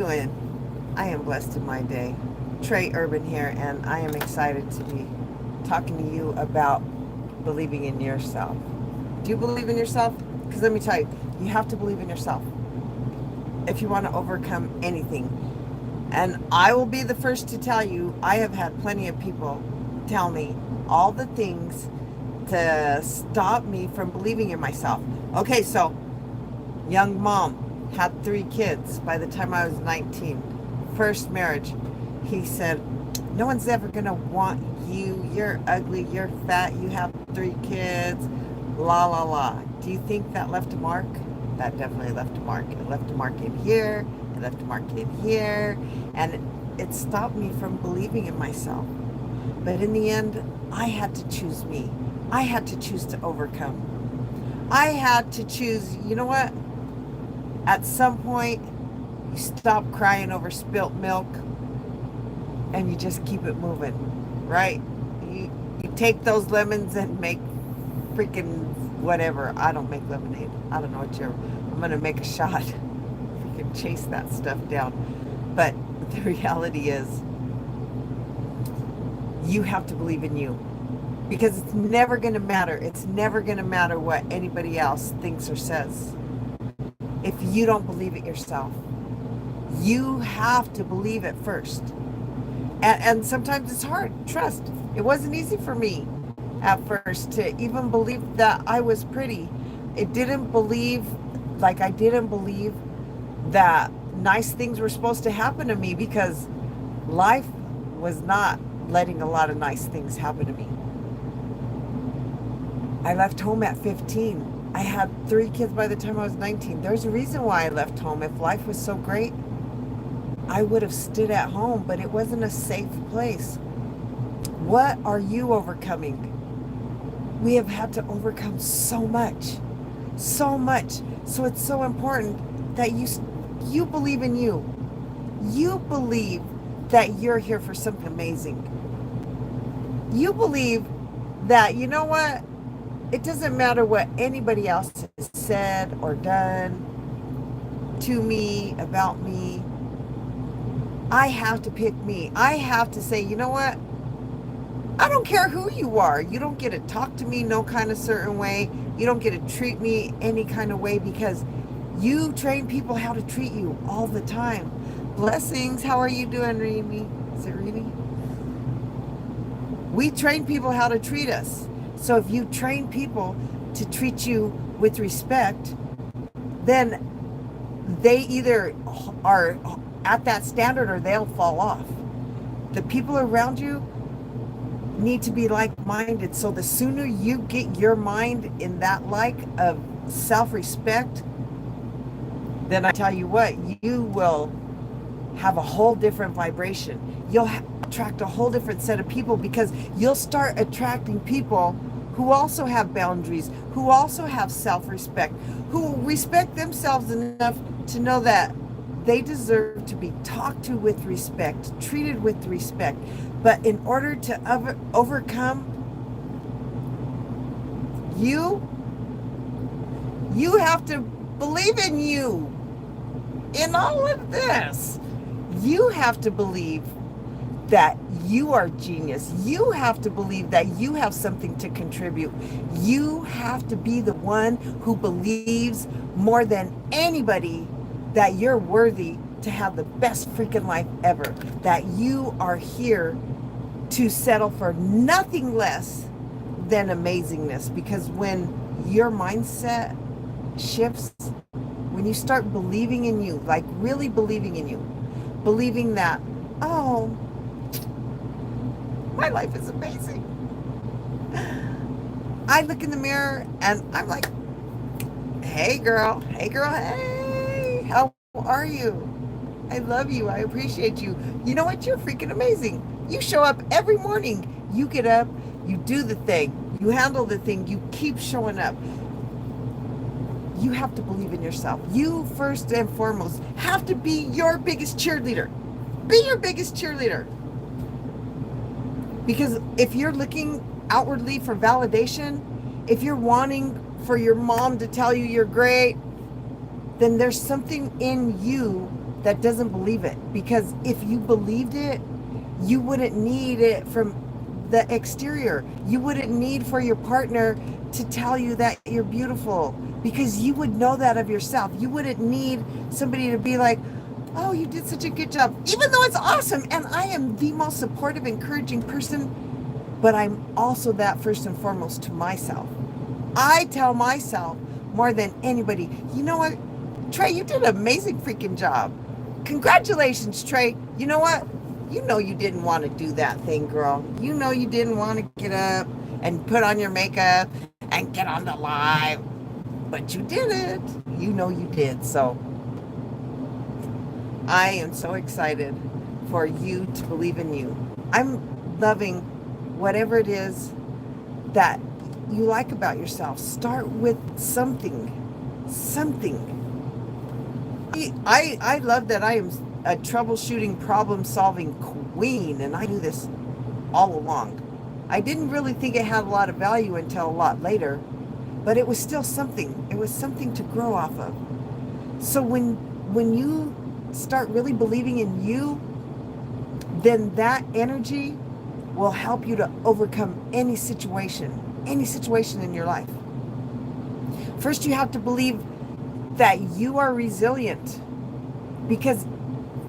doing? I am blessed in my day. Trey Urban here, and I am excited to be talking to you about believing in yourself. Do you believe in yourself? Because let me tell you, you have to believe in yourself if you want to overcome anything. And I will be the first to tell you, I have had plenty of people tell me all the things to stop me from believing in myself. Okay, so young mom, had 3 kids by the time I was 19. First marriage. He said, no one's ever going to want you. You're ugly. You're fat. You have 3 kids. La, la, la. Do you think that left a mark? That definitely left a mark. It left a mark in here. It left a mark in here. And it stopped me from believing in myself. But in the end, I had to choose me. I had to choose to overcome. I had to choose, you know what? At some point, you stop crying over spilt milk and you just keep it moving, right? You take those lemons and make freaking whatever. I don't make lemonade. I don't know what you're. I'm going to make a shot. Freaking chase that stuff down. But the reality is, you have to believe in you. Because it's never going to matter. It's never going to matter what anybody else thinks or says. If you don't believe it yourself, you have to believe it first. And sometimes it's hard. Trust. It wasn't easy for me at first to even believe that I was pretty. I didn't believe that nice things were supposed to happen to me because life was not letting a lot of nice things happen to me. I left home at 15. I had 3 kids by the time I was 19. There's a reason why I left home. If life was so great, I would have stood at home, but it wasn't a safe place. What are you overcoming? We have had to overcome so much. So much. So it's so important that you believe in you. You believe that you're here for something amazing. You believe that, you know what? It doesn't matter what anybody else has said or done to me, about me. I have to pick me. I have to say, you know what? I don't care who you are. You don't get to talk to me no kind of certain way. You don't get to treat me any kind of way because you train people how to treat you all the time. Blessings. How are you doing, Rini? Is it Rini? We train people how to treat us. So if you train people to treat you with respect, then they either are at that standard or they'll fall off. The people around you need to be like-minded. So the sooner you get your mind in that like of self-respect, then I tell you what, you will have a whole different vibration. You'll attract a whole different set of people because you'll start attracting people who also have boundaries, who also have self-respect, who respect themselves enough to know that they deserve to be talked to with respect, treated with respect. But in order to overcome, you have to believe in you. In all of this, you have to believe that you are genius. You have to believe that you have something to contribute. You have to be the one who believes more than anybody that you're worthy to have the best freaking life ever. That you are here to settle for nothing less than amazingness. Because when your mindset shifts, when you start believing in you, like really believing in you, believing that, oh, my life is amazing. I look in the mirror and I'm like, hey girl, hey, how are you? I love you. I appreciate you. You know what? You're freaking amazing. You show up every morning. You get up, you do the thing, you handle the thing, you keep showing up. You have to believe in yourself. You first and foremost have to be your biggest cheerleader. Be your biggest cheerleader. Because if you're looking outwardly for validation, if you're wanting for your mom to tell you you're great, then there's something in you that doesn't believe it. Because if you believed it, you wouldn't need it from the exterior. You wouldn't need for your partner to tell you that you're beautiful, because you would know that of yourself. You wouldn't need somebody to be like, oh, you did such a good job, even though it's awesome. And I am the most supportive, encouraging person, but I'm also that first and foremost to myself. I tell myself more than anybody, you know what, Trey, you did an amazing freaking job. Congratulations, Trey. You know what? You know you didn't want to do that thing, girl. You know you didn't want to get up and put on your makeup and get on the live, but you did it. You know you did. So I am so excited for you to believe in you. I'm loving whatever it is that you like about yourself. Start with something. I love that I am a troubleshooting, problem-solving queen, and I do this all along. I didn't really think it had a lot of value until a lot later, but it was still something. It was something to grow off of. So when you start really believing in you, then that energy will help you to overcome any situation in your life. First, you have to believe that you are resilient, because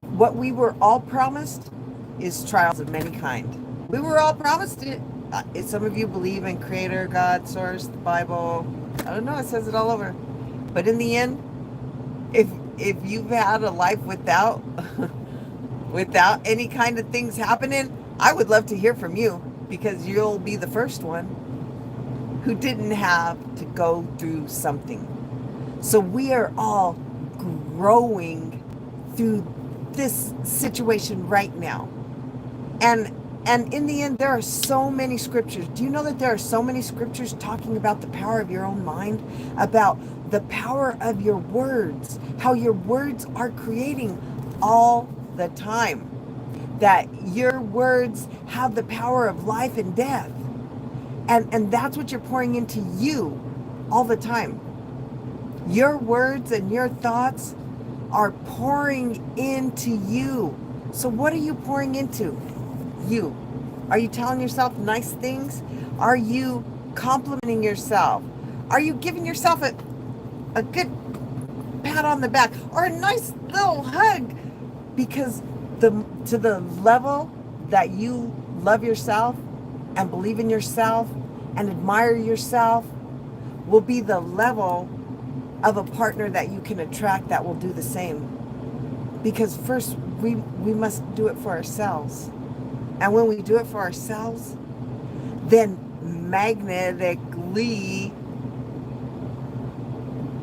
what we were all promised is trials of many kind. We were all promised it. Some of you believe in Creator, God, Source, the Bible. I don't know, it says it all over. But in the end, if you've had a life without any kind of things happening, I would love to hear from you, because you'll be the first one who didn't have to go through something. So we are all growing through this situation right now. And in the end, there are so many scriptures. Do you know that there are so many scriptures talking about the power of your own mind, about the power of your words, how your words are creating all the time, that your words have the power of life and death. And that's what you're pouring into you all the time. Your words and your thoughts are pouring into you. So what are you pouring into? You. Are you telling yourself nice things? Are you complimenting yourself? Are you giving yourself a good pat on the back or a nice little hug? Because to the level that you love yourself and believe in yourself and admire yourself will be the level of a partner that you can attract that will do the same. Because first we must do it for ourselves. And when we do it for ourselves, then magnetically,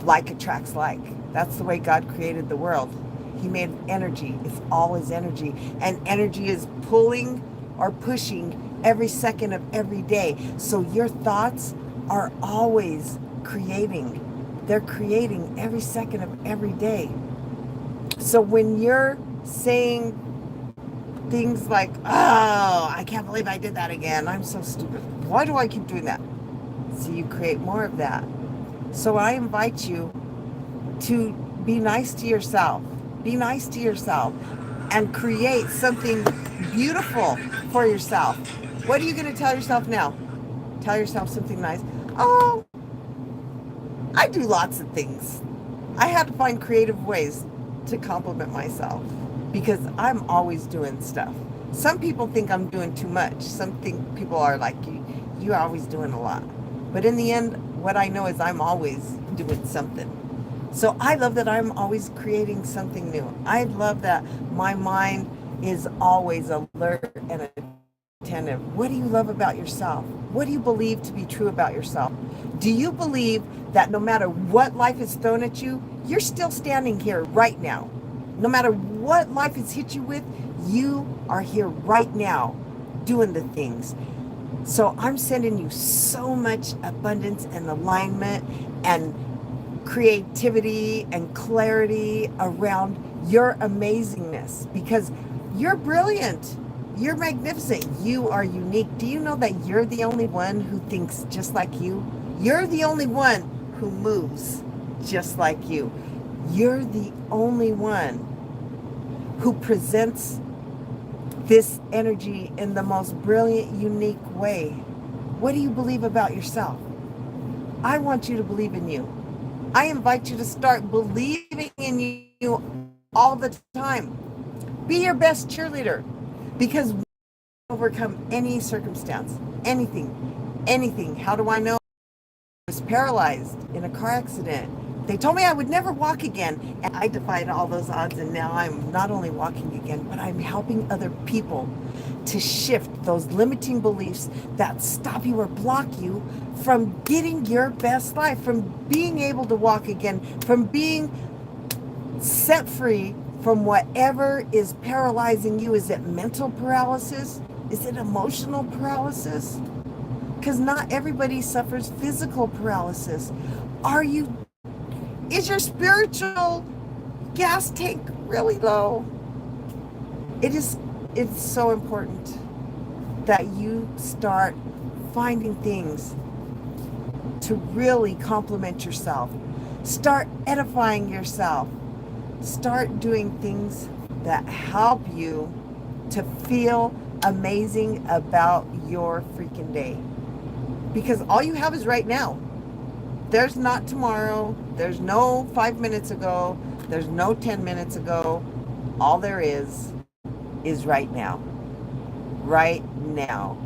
like attracts like. That's the way God created the world. He made energy. It's always energy. And energy is pulling or pushing every second of every day. So your thoughts are always creating. They're creating every second of every day. So when you're saying things like, oh, I can't believe I did that again. I'm so stupid. Why do I keep doing that? So you create more of that. So I invite you to be nice to yourself. Be nice to yourself and create something beautiful for yourself. What are you going to tell yourself now? Tell yourself something nice. Oh, I do lots of things. I had to find creative ways to compliment myself because I'm always doing stuff. Some people think I'm doing too much. Some people are like, you're always doing a lot. But in the end, what I know is I'm always doing something. So I love that I'm always creating something new. I love that my mind is always alert and attentive. What do you love about yourself? What do you believe to be true about yourself? Do you believe that no matter what life has thrown at you, you're still standing here right now? No matter what life has hit you with, you are here right now doing the things. So I'm sending you so much abundance and alignment and creativity and clarity around your amazingness, because you're brilliant. You're magnificent. You are unique. Do you know that you're the only one who thinks just like you? You're the only one who moves just like you. You're the only one who presents this energy in the most brilliant, unique way. What do you believe about yourself? I want you to believe in you. I invite you to start believing in you all the time. Be your best cheerleader, because we overcome any circumstance, anything. How do I know? I was paralyzed in a car accident. They told me I would never walk again, and I defied all those odds, and now I'm not only walking again, but I'm helping other people to shift those limiting beliefs that stop you or block you from getting your best life, from being able to walk again, from being set free from whatever is paralyzing you. Is it mental paralysis? Is it emotional paralysis? Because not everybody suffers physical paralysis. Is your spiritual gas tank really low? It's so important that you start finding things to really complement yourself. Start edifying yourself. Start doing things that help you to feel amazing about your freaking day. Because all you have is right now. There's not tomorrow. There's no 5 minutes ago. There's no 10 minutes ago. All there is right now. Right now.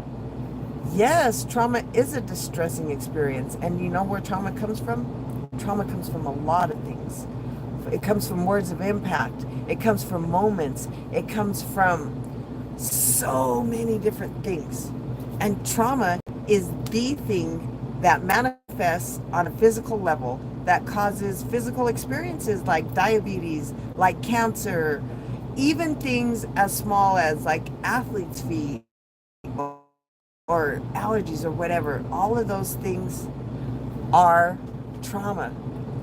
Yes, trauma is a distressing experience. And you know where trauma comes from? Trauma comes from a lot of things. It comes from words of impact. It comes from moments. It comes from so many different things. And trauma is the thing that manifests on a physical level, that causes physical experiences like diabetes, like cancer, even things as small as like athlete's feet or allergies or whatever. All of those things are trauma.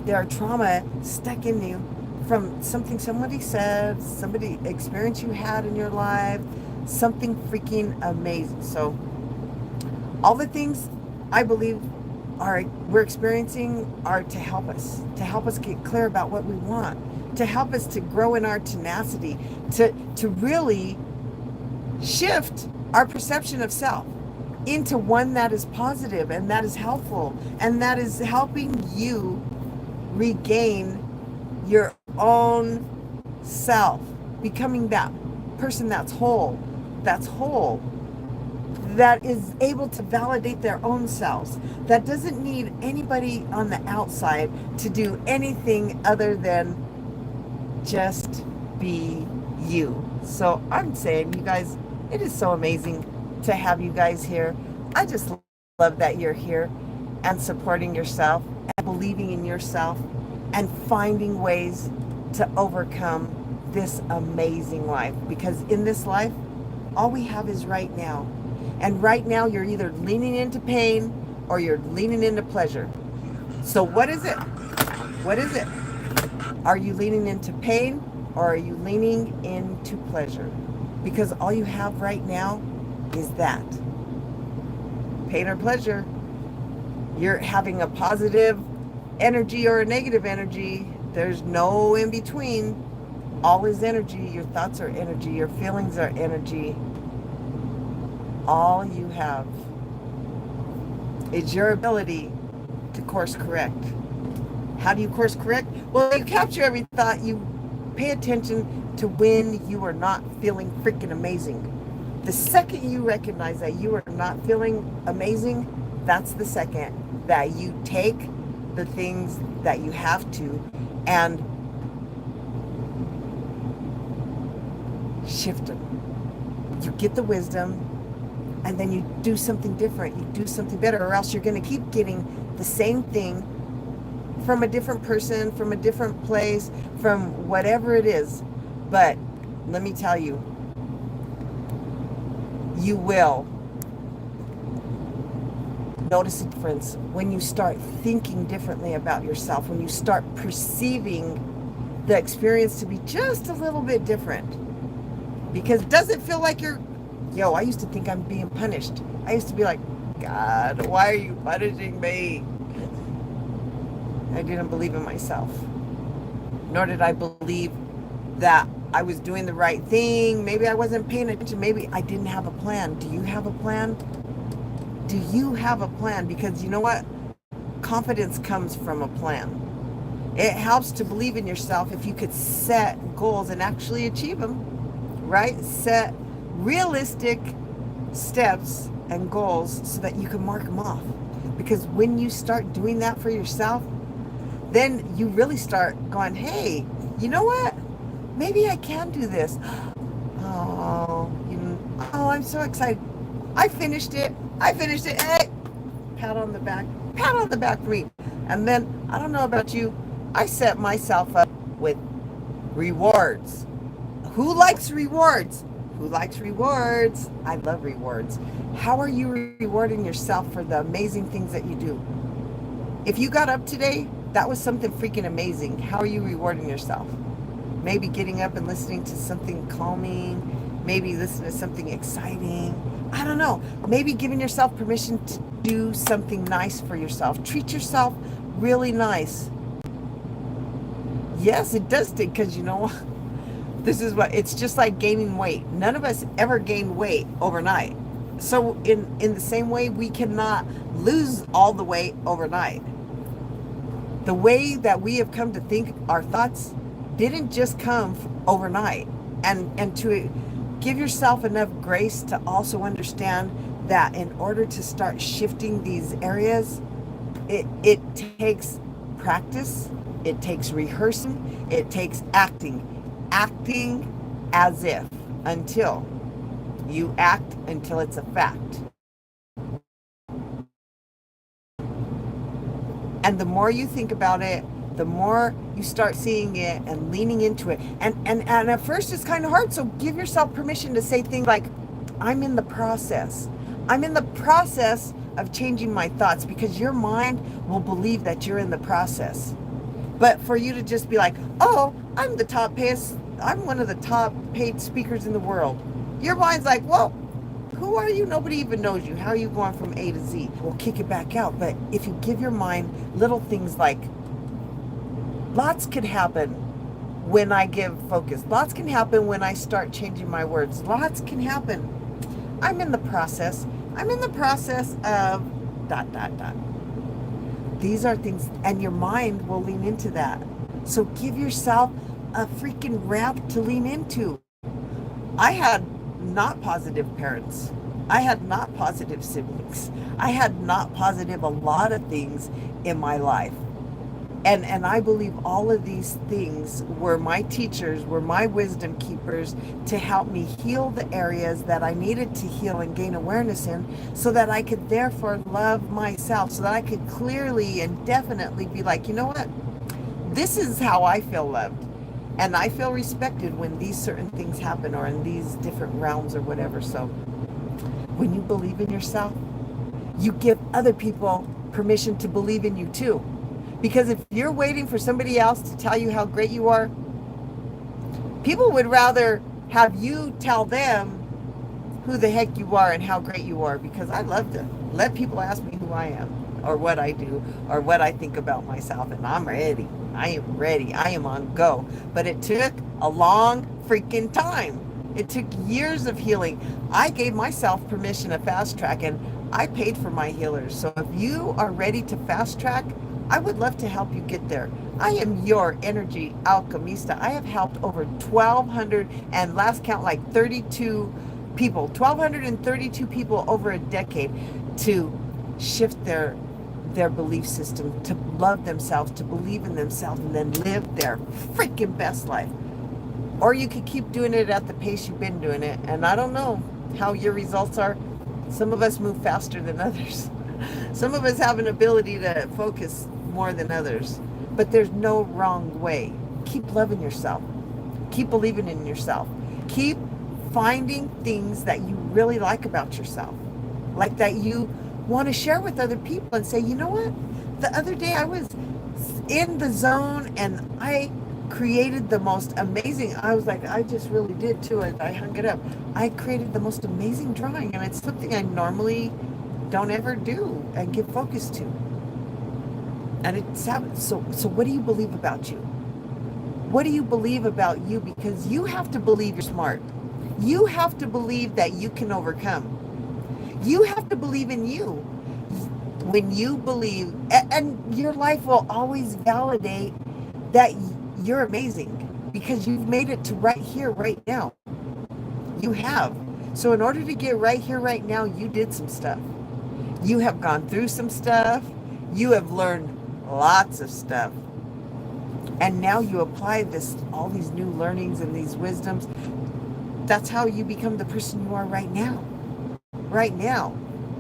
They are trauma stuck in you from something somebody said, somebody experience you had in your life, something freaking amazing. So all the things I believe we're experiencing are to help us get clear about what we want, to help us to grow in our tenacity, to really shift our perception of self into one that is positive and that is helpful and that is helping you regain your own self, becoming that person that's whole, that is able to validate their own selves, that doesn't need anybody on the outside to do anything other than just be you. So I'm saying, you guys, it is so amazing to have you guys here. I just love that you're here and supporting yourself and believing in yourself and finding ways to overcome this amazing life. Because in this life, all we have is right now. And right now, you're either leaning into pain or you're leaning into pleasure. So what is it? What is it? Are you leaning into pain or are you leaning into pleasure? Because all you have right now is that. Pain or pleasure. You're having a positive energy or a negative energy. There's no in between. All is energy. Your thoughts are energy. Your feelings are energy. All you have is your ability to course correct. How do you course correct? Well, you capture every thought. You pay attention to when you are not feeling freaking amazing. The second you recognize that you are not feeling amazing, that's the second that you take the things that you have to and shift them. You get the wisdom, and then you do something different. You do something better, or else you're going to keep getting the same thing from a different person, from a different place, from whatever it is. But let me tell you, you will notice a difference when you start thinking differently about yourself, when you start perceiving the experience to be just a little bit different. Because it doesn't feel like I used to think I'm being punished. I used to be like, God, why are you punishing me? I didn't believe in myself. Nor did I believe that I was doing the right thing. Maybe I wasn't paying attention. Maybe I didn't have a plan. Do you have a plan? Do you have a plan? Because you know what? Confidence comes from a plan. It helps to believe in yourself if you could set goals and actually achieve them, right? Set realistic steps and goals so that you can mark them off. Because when you start doing that for yourself, then you really start going, hey, you know what? Maybe I can do this. Oh, oh, I'm so excited. I finished it. Hey, pat on the back. Pat on the back for me. And then, I don't know about you, I set myself up with rewards. Who likes rewards? Who likes rewards? I love rewards. How are you rewarding yourself for the amazing things that you do? If you got up today, that was something freaking amazing. How are you rewarding yourself? Maybe getting up and listening to something calming. Maybe listening to something exciting. I don't know. Maybe giving yourself permission to do something nice for yourself. Treat yourself really nice. Yes, it does take, because you know, this is what, it's just like gaining weight. None of us ever gain weight overnight. So in the same way, we cannot lose all the weight overnight. The way that we have come to think, our thoughts didn't just come overnight. And to give yourself enough grace to also understand that in order to start shifting these areas, it takes practice, it takes rehearsing, it takes acting as if, until you act until it's a fact. And the more you think about it, the more you start seeing it and leaning into it. And at first it's kind of hard. So give yourself permission to say things like, I'm in the process. I'm in the process of changing my thoughts, because your mind will believe that you're in the process. But for you to just be like, oh, I'm one of the top paid speakers in the world. Your mind's like, well, who are you? Nobody even knows you. How are you going from A to Z? We'll kick it back out. But if you give your mind little things like, lots can happen when I give focus. Lots can happen when I start changing my words. Lots can happen. I'm in the process. I'm in the process of ... These are things, and your mind will lean into that. So give yourself a freaking ramp to lean into. I had not positive parents. I had not positive siblings. I had not positive a lot of things in my life. And I believe all of these things were my teachers, were my wisdom keepers to help me heal the areas that I needed to heal and gain awareness in, so that I could therefore love myself, so that I could clearly and definitely be like, you know what? This is how I feel loved. And I feel respected when these certain things happen, or in these different realms or whatever. So when you believe in yourself, you give other people permission to believe in you too. Because if you're waiting for somebody else to tell you how great you are, people would rather have you tell them who the heck you are and how great you are. Because I love to let people ask me who I am, or what I do, or what I think about myself. And I'm ready. I am ready. I am on go. But it took a long freaking time. It took years of healing. I gave myself permission to fast track, and I paid for my healers. So if you are ready to fast track, I would love to help you get there. I am your Energy Alchemista. I have helped over 1,200 and last count like 32 people, 1,232 people over a decade to shift their belief system, to love themselves, to believe in themselves, and then live their freaking best life. Or you could keep doing it at the pace you've been doing it. And I don't know how your results are. Some of us move faster than others. Some of us have an ability to focus more than others. But there's no wrong way. Keep loving yourself. Keep believing in yourself. Keep finding things that you really like about yourself. Like that you want to share with other people and say, you know what? The other day I was in the zone and I created the most amazing, I was like, I just really did too. I hung it up. I created the most amazing drawing, and it's something I normally don't ever do and give focus to. And it's happened. So what do you believe about you? What do you believe about you? Because you have to believe you're smart. You have to believe that you can overcome. You have to believe in you. When you believe, and your life will always validate that you're amazing because you've made it to right here, right now. You have. So in order to get right here, right now, you did some stuff. You have gone through some stuff. You have learned lots of stuff. And now you apply all these new learnings and these wisdoms. That's how you become the person you are right now. Right now.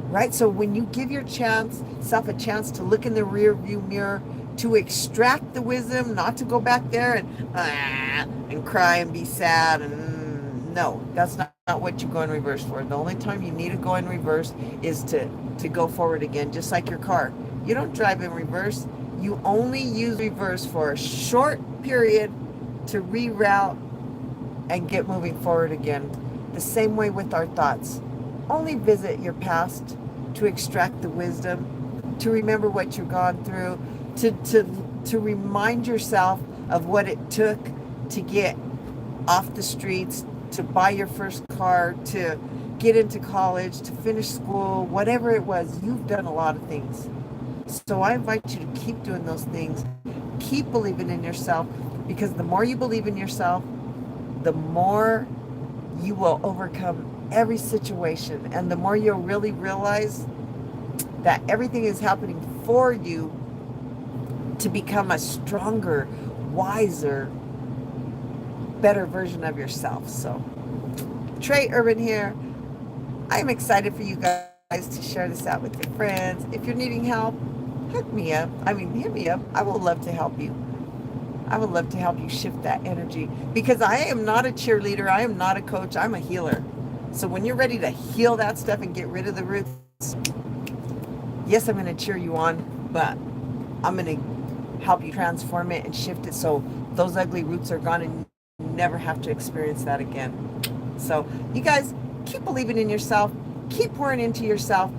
Right? So when you give yourself a chance to look in the rear view mirror, to extract the wisdom, not to go back there and cry and be sad. And no, that's not what you go in reverse for. The only time you need to go in reverse is to go forward again, just like your car. You don't drive in reverse. You only use reverse for a short period to reroute and get moving forward again. The same way with our thoughts. Only visit your past to extract the wisdom, to remember what you've gone through, to remind yourself of what it took to get off the streets, to buy your first car, to get into college, to finish school, whatever it was. You've done a lot of things. So I invite you to keep doing those things. Keep believing in yourself, because the more you believe in yourself, the more you will overcome every situation, and the more you'll really realize that everything is happening for you to become a stronger, wiser, better version of yourself. So, Trey Urban here. I'm excited for you guys to share this out with your friends. If you're needing help, hit me up. I would love to help you. I would love to help you shift that energy, because I am not a cheerleader. I am not a coach. I'm a healer. So when you're ready to heal that stuff and get rid of the roots, yes, I'm going to cheer you on, but I'm going to help you transform it and shift it so those ugly roots are gone and you never have to experience that again. So you guys, keep believing in yourself. Keep pouring into yourself.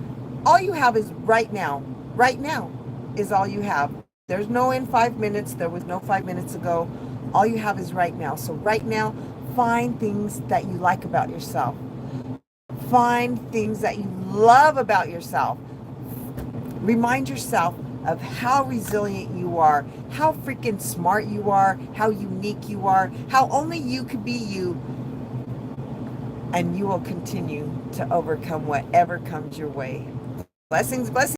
All you have is right now. Right now is all you have. There's no in 5 minutes. There was no 5 minutes ago. All you have is right now. So right now, find things that you like about yourself. Find things that you love about yourself. Remind yourself of how resilient you are, how freaking smart you are, how unique you are, how only you could be you. And you will continue to overcome whatever comes your way. Blessings, blessings.